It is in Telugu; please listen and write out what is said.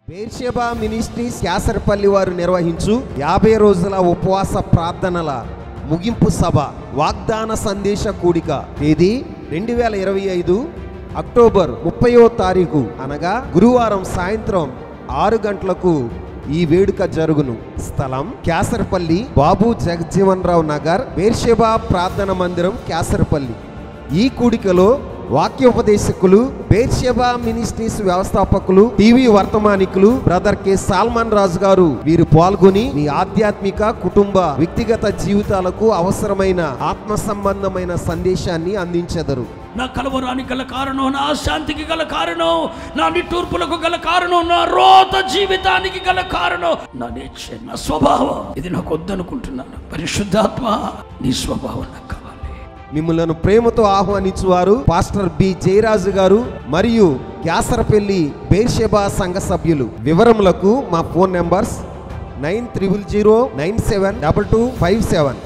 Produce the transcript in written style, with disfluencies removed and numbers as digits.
బేర్షెబా మినిస్ట్రీస్ క్యాసరపల్లి వారు నిర్వహించు 50 రోజుల ఉపవాస ప్రార్థనల ముగింపు సభ వాగ్దాన సందేశ కూడిక తేదీ 2025 అక్టోబర్ 30వ తారీఖు అనగా గురువారం సాయంత్రం 6 గంటలకు ఈ వేడుక జరుగును. స్థలం క్యాసరపల్లి బాబు జగజ్జీవన్ రావు నగర్, బేర్షెబా ప్రార్థన మందిరం, క్యాసరపల్లి. ఈ కూడికలో వాక్యోపదేశకులు, బేర్షెబా మినిస్ట్రీస్ వ్యవస్థాపకులు, టీవీ వర్తమానికులు బ్రదర్ కె సాల్మన్ రాజు గారు వీరు పాల్గొని మీ ఆధ్యాత్మిక, కుటుంబ, వ్యక్తిగత జీవితాలకు అవసరమైన ఆత్మ సంబంధమైన సందేశాన్ని అందించెదరు. నా కలవరానికి గల కారణం, నా శాంతికి గల కారణం, నా నిట్టూర్పులకు గల కారణం, నా రోత జీవితానికి గల కారణం నా నేచర్, నా స్వభావం. ఇది నాకు వద్దనుకుంటున్నాను. పరిశుద్ధాత్మ, నీ స్వభావం నాకు కావాలి. మిమ్మల్ని ప్రేమతో ఆహ్వానించువారు పాస్టర్ బి జయరాజు గారు మరియు క్యాసరపల్లి బేర్షెబా సంఘ సభ్యులు. వివరములకు మా ఫోన్ నెంబర్స్ 9000972257.